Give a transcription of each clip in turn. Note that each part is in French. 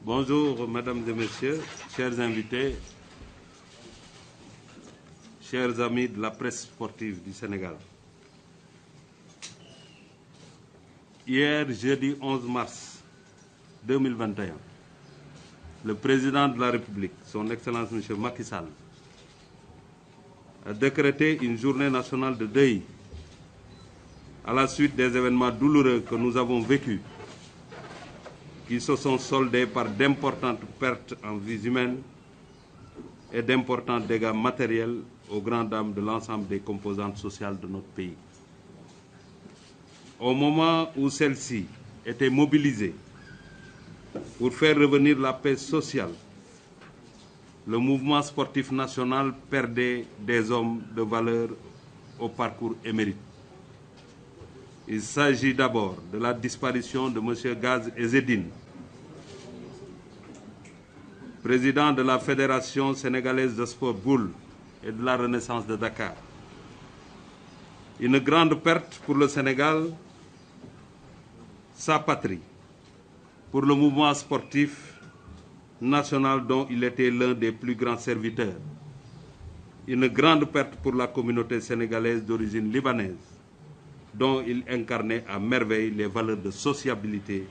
Bonjour, mesdames et messieurs, chers invités, chers amis de la presse sportive du Sénégal. Hier, jeudi 11 mars 2021, le président de la République, son Excellence M. Macky Sall, a décrété une journée nationale de deuil à la suite des événements douloureux que nous avons vécus, qui se sont soldés par d'importantes pertes en vies humaines et d'importants dégâts matériels aux grandes dames de l'ensemble des composantes sociales de notre pays. Au moment où celles-ci étaient mobilisées pour faire revenir la paix sociale, le mouvement sportif national perdait des hommes de valeur au parcours émérite. Il s'agit d'abord de la disparition de M. Gaz Ezzedine, président de la Fédération sénégalaise de sport boule et de la Renaissance de Dakar. Une grande perte pour le Sénégal, sa patrie, pour le mouvement sportif national dont il était l'un des plus grands serviteurs. Une grande perte pour la communauté sénégalaise d'origine libanaise, dont il incarnait à merveille les valeurs de sociabilité,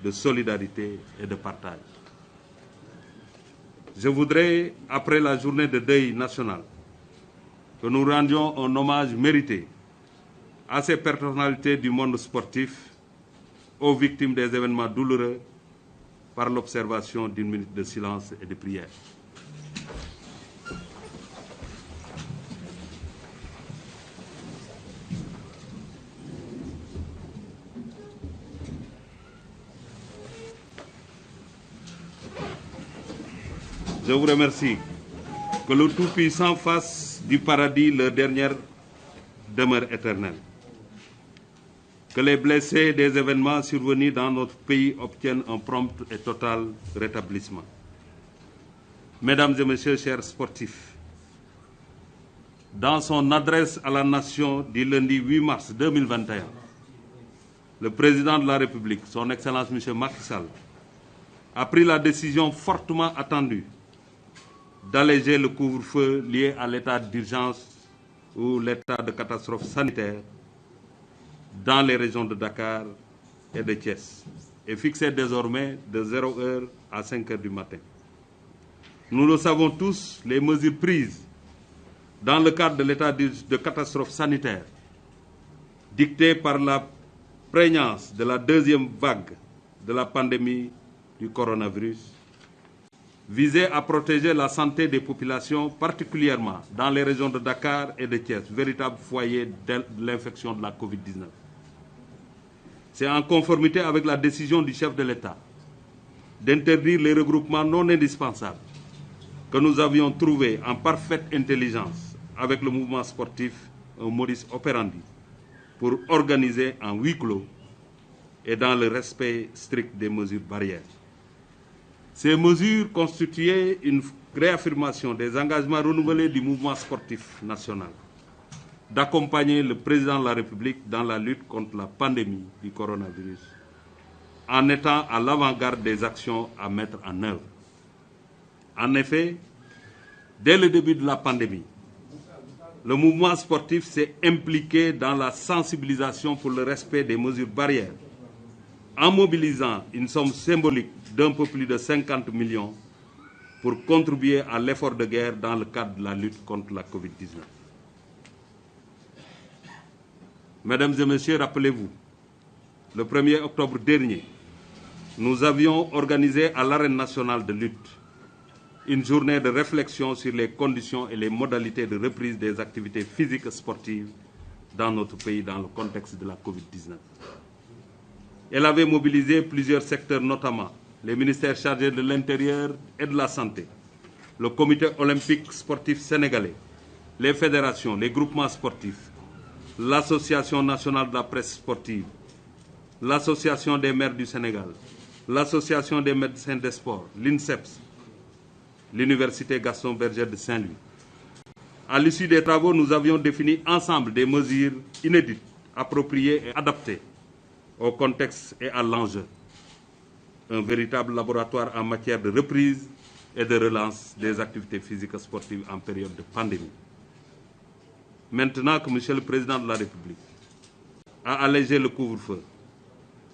de solidarité et de partage. Je voudrais, après la journée de deuil national, que nous rendions un hommage mérité à ces personnalités du monde sportif, aux victimes des événements douloureux, par l'observation d'une minute de silence et de prière. Je vous remercie. Que le Tout-Puissant fasse du paradis leur dernière demeure éternelle. Que les blessés des événements survenus dans notre pays obtiennent un prompt et total rétablissement. Mesdames et messieurs, chers sportifs, dans son adresse à la nation du lundi 8 mars 2021, le président de la République, son Excellence M. Macky Sall, a pris la décision fortement attendue d'alléger le couvre-feu lié à l'état d'urgence ou l'état de catastrophe sanitaire dans les régions de Dakar et de Thiès, et fixé désormais de 0h à 5h du matin. Nous le savons tous, les mesures prises dans le cadre de l'état de catastrophe sanitaire, dictées par la prégnance de la deuxième vague de la pandémie du coronavirus, visaient à protéger la santé des populations, particulièrement dans les régions de Dakar et de Thiès, véritables foyers de l'infection de la Covid-19. C'est en conformité avec la décision du chef de l'État d'interdire les regroupements non indispensables que nous avions trouvé en parfaite intelligence avec le mouvement sportif un modus operandi pour organiser en huis clos et dans le respect strict des mesures barrières. Ces mesures constituaient une réaffirmation des engagements renouvelés du mouvement sportif national d'accompagner le président de la République dans la lutte contre la pandémie du coronavirus, en étant à l'avant-garde des actions à mettre en œuvre. En effet, dès le début de la pandémie, le mouvement sportif s'est impliqué dans la sensibilisation pour le respect des mesures barrières, en mobilisant une somme symbolique d'un peu plus de 50 millions pour contribuer à l'effort de guerre dans le cadre de la lutte contre la Covid-19. Mesdames et messieurs, rappelez-vous, le 1er octobre dernier, nous avions organisé à l'Arène nationale de lutte une journée de réflexion sur les conditions et les modalités de reprise des activités physiques et sportives dans notre pays dans le contexte de la Covid-19. Elle avait mobilisé plusieurs secteurs, notamment les ministères chargés de l'Intérieur et de la Santé, le Comité olympique sportif sénégalais, les fédérations, les groupements sportifs, l'Association nationale de la presse sportive, l'Association des maires du Sénégal, l'Association des médecins des sports, l'INSEPS, l'Université Gaston Berger de Saint-Louis. À l'issue des travaux, nous avions défini ensemble des mesures inédites, appropriées et adaptées au contexte et à l'enjeu. un véritable laboratoire en matière de reprise et de relance des activités physiques et sportives en période de pandémie. Maintenant que M. le Président de la République a allégé le couvre-feu,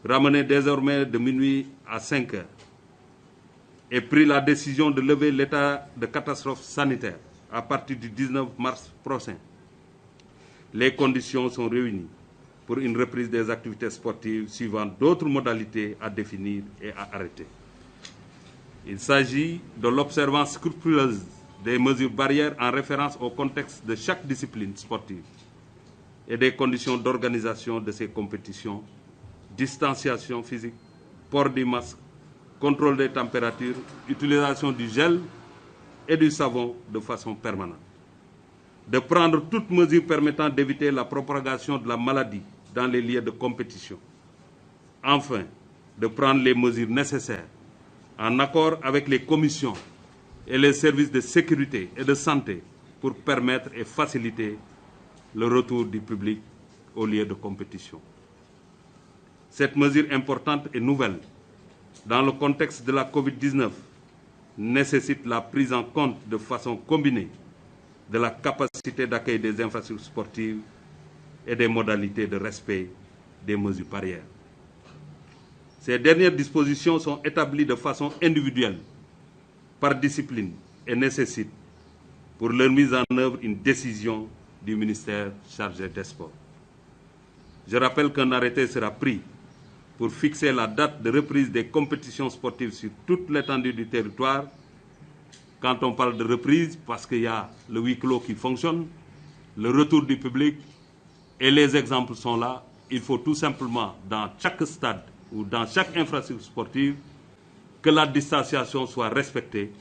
ramené désormais de minuit à 5 heures, et pris la décision de lever l'état de catastrophe sanitaire à partir du 19 mars prochain, les conditions sont réunies pour une reprise des activités sportives suivant d'autres modalités à définir et à arrêter. Il s'agit de l'observance scrupuleuse des mesures barrières en référence au contexte de chaque discipline sportive et des conditions d'organisation de ces compétitions, distanciation physique, port du masque, contrôle des températures, utilisation du gel et du savon de façon permanente. De prendre toutes mesures permettant d'éviter la propagation de la maladie dans les lieux de compétition. Enfin, de prendre les mesures nécessaires en accord avec les commissions et les services de sécurité et de santé pour permettre et faciliter le retour du public aux lieux de compétition. Cette mesure importante et nouvelle, dans le contexte de la COVID-19, nécessite la prise en compte de façon combinée de la capacité d'accueil des infrastructures sportives et des modalités de respect des mesures barrières. Ces dernières dispositions sont établies de façon individuelle, par discipline, et nécessitent pour leur mise en œuvre une décision du ministère chargé des Sports. Je rappelle qu'un arrêté sera pris pour fixer la date de reprise des compétitions sportives sur toute l'étendue du territoire. Quand on parle de reprise, parce qu'il y a le huis clos qui fonctionne, le retour du public, et les exemples sont là, il faut tout simplement, dans chaque stade ou dans chaque infrastructure sportive, que la distanciation soit respectée.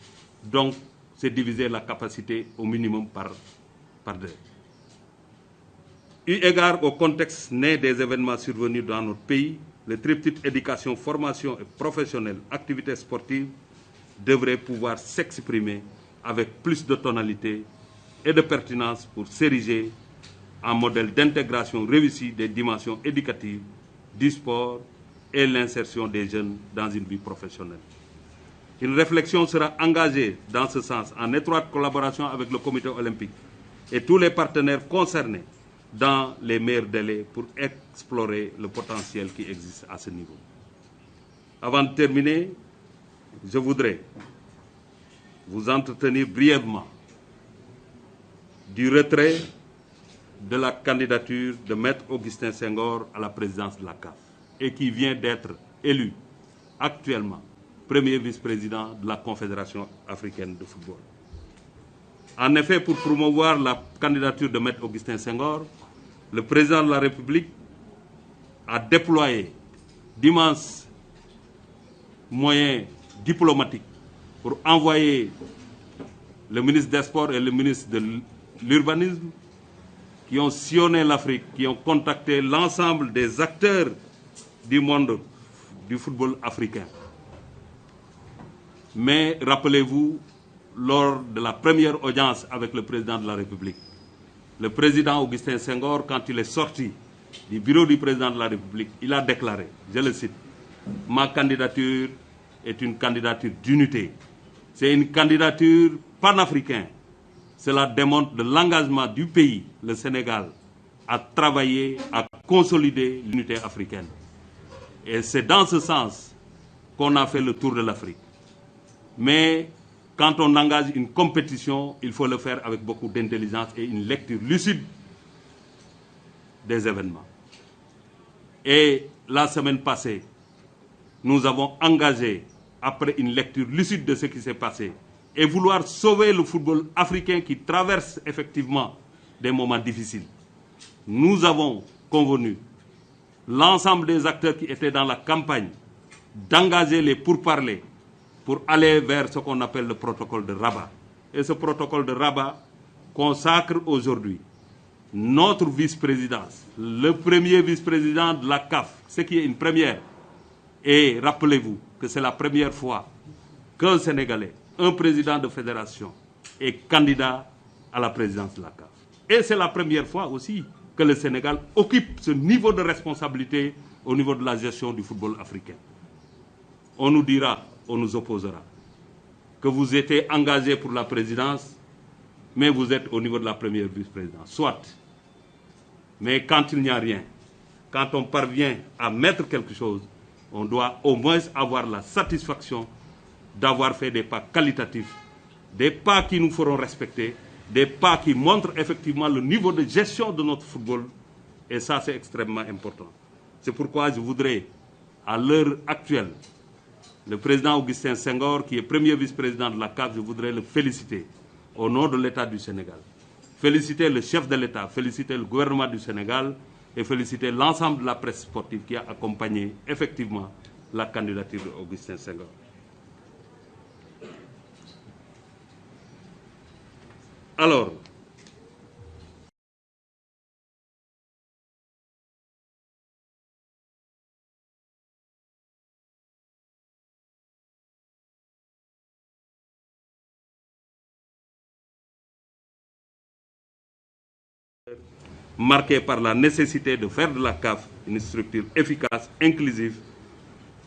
Donc, c'est diviser la capacité au minimum par deux. Eu égard au contexte né des événements survenus dans notre pays, le triptyque éducation, formation et professionnelle, activités sportives, devrait pouvoir s'exprimer avec plus de tonalité et de pertinence pour s'ériger en modèle d'intégration réussie des dimensions éducatives du sport et l'insertion des jeunes dans une vie professionnelle. Une réflexion sera engagée dans ce sens en étroite collaboration avec le comité olympique et tous les partenaires concernés dans les meilleurs délais pour explorer le potentiel qui existe à ce niveau. Avant de terminer, je voudrais vous entretenir brièvement du retrait de la candidature de Maître Augustin Senghor à la présidence de la CAF et qui vient d'être élu actuellement premier vice-président de la Confédération africaine de football. En effet, pour promouvoir la candidature de Maître Augustin Senghor, le président de la République a déployé d'immenses moyens diplomatiques pour envoyer le ministre des Sports et le ministre de l'Urbanisme qui ont sillonné l'Afrique, qui ont contacté l'ensemble des acteurs du monde du football africain. Mais rappelez-vous, lors de la première audience avec le président de la République, le président Augustin Senghor, quand il est sorti du bureau du président de la République, il a déclaré, je le cite, « Ma candidature est une candidature d'unité. C'est une candidature panafricaine. Cela démontre de l'engagement du pays, le Sénégal, à travailler, à consolider l'unité africaine. Et c'est dans ce sens qu'on a fait le tour de l'Afrique. Mais quand on engage une compétition, il faut le faire avec beaucoup d'intelligence et une lecture lucide des événements. Et la semaine passée, nous avons engagé, après une lecture lucide de ce qui s'est passé, et vouloir sauver le football africain qui traverse effectivement des moments difficiles. Nous avons convenu, l'ensemble des acteurs qui étaient dans la campagne, d'engager les pourparlers pour aller vers ce qu'on appelle le protocole de Rabat. Et ce protocole de Rabat consacre aujourd'hui notre vice-présidence, le premier vice-président de la CAF, ce qui est une première. Et rappelez-vous que c'est la première fois qu'un Sénégalais, un président de fédération, est candidat à la présidence de la CAF. Et c'est la première fois aussi que le Sénégal occupe ce niveau de responsabilité au niveau de la gestion du football africain. on nous dira, on nous opposera, que vous étiez engagé pour la présidence, mais vous êtes au niveau de la première vice-présidence. Soit. Mais quand il n'y a rien, quand on parvient à mettre quelque chose, on doit au moins avoir la satisfaction d'avoir fait des pas qualitatifs, des pas qui nous feront respecter, des pas qui montrent effectivement le niveau de gestion de notre football. Et ça, c'est extrêmement important. C'est pourquoi je voudrais, à l'heure actuelle, le président Augustin Senghor, qui est premier vice-président de la CAF, je voudrais le féliciter au nom de l'État du Sénégal. Féliciter le chef de l'État, féliciter le gouvernement du Sénégal et féliciter l'ensemble de la presse sportive qui a accompagné effectivement la candidature d'Augustin Senghor. Alors, marqué par la nécessité de faire de la CAF une structure efficace, inclusive,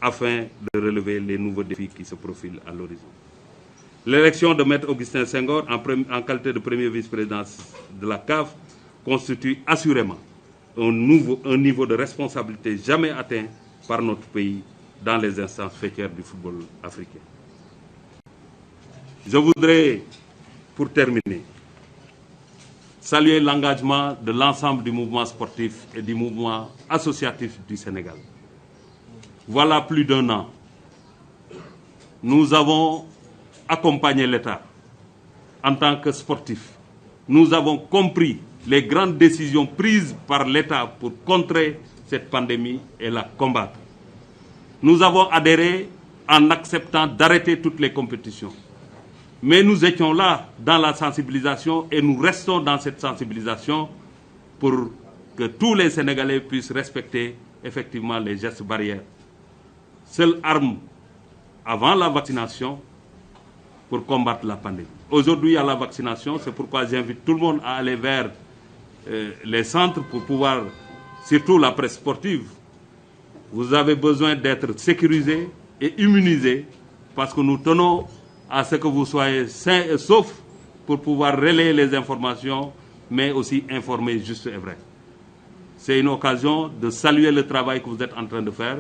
afin de relever les nouveaux défis qui se profilent à l'horizon. L'élection de Maître Augustin Senghor en qualité de premier vice-président de la CAF constitue assurément un niveau de responsabilité jamais atteint par notre pays dans les instances faîtières du football africain. Je voudrais, pour terminer, saluer l'engagement de l'ensemble du mouvement sportif et du mouvement associatif du Sénégal. Voilà plus d'1 an, nous avons accompagné l'État en tant que sportif. Nous avons compris les grandes décisions prises par l'État pour contrer cette pandémie et la combattre. Nous avons adhéré en acceptant d'arrêter toutes les compétitions. Mais nous étions là dans la sensibilisation et nous restons dans cette sensibilisation pour que tous les Sénégalais puissent respecter effectivement les gestes barrières. Seule arme avant la vaccination pour combattre la pandémie. Aujourd'hui, il y a la vaccination, c'est pourquoi j'invite tout le monde à aller vers les centres pour pouvoir, surtout la presse sportive, vous avez besoin d'être sécurisé et immunisé parce que nous tenons à ce que vous soyez sains et saufs pour pouvoir relayer les informations, mais aussi informer juste et vrai. C'est une occasion de saluer le travail que vous êtes en train de faire,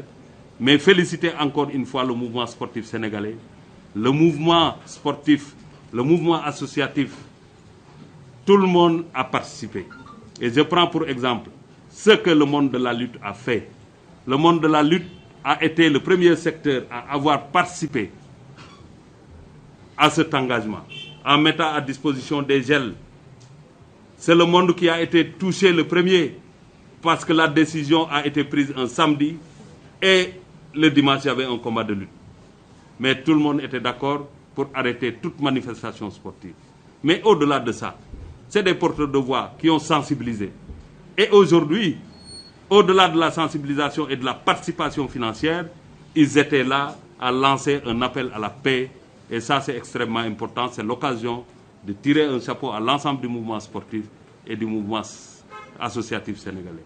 mais féliciter encore une fois le mouvement sportif sénégalais, le mouvement sportif, le mouvement associatif. Tout le monde a participé. Et je prends pour exemple ce que le monde de la lutte a fait. Le monde de la lutte a été le premier secteur à avoir participé à cet engagement, en mettant à disposition des gels. C'est le monde qui a été touché le premier, parce que la décision a été prise un samedi et le dimanche, il y avait un combat de lutte. Mais tout le monde était d'accord pour arrêter toute manifestation sportive. Mais au-delà de ça, c'est des porteurs de voix qui ont sensibilisé. Et aujourd'hui, au-delà de la sensibilisation et de la participation financière, ils étaient là à lancer un appel à la paix. Et ça, c'est extrêmement important. C'est l'occasion de tirer un chapeau à l'ensemble du mouvement sportif et du mouvement associatif sénégalais.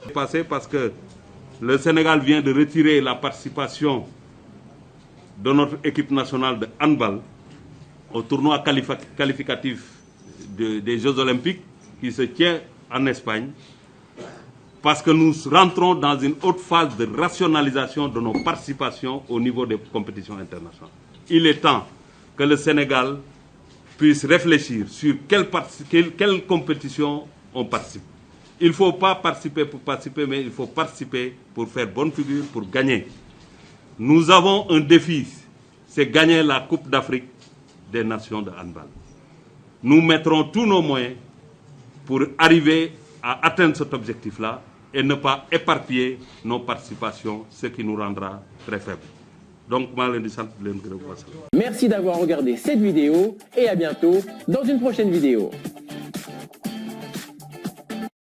C'est passé parce que le Sénégal vient de retirer la participation de notre équipe nationale de handball au tournoi qualificatif des Jeux Olympiques qui se tient en Espagne, parce que nous rentrons dans une autre phase de rationalisation de nos participations au niveau des compétitions internationales. Il est temps que le Sénégal puisse réfléchir sur quelle compétition on participe. Il ne faut pas participer pour participer, mais il faut participer pour faire bonne figure, pour gagner. Nous avons un défi, c'est gagner la Coupe d'Afrique des Nations de handball. Nous mettrons tous nos moyens pour arriver à atteindre cet objectif-là et ne pas éparpiller nos participations, ce qui nous rendra très faibles. Donc, merci d'avoir regardé cette vidéo et à bientôt dans une prochaine vidéo.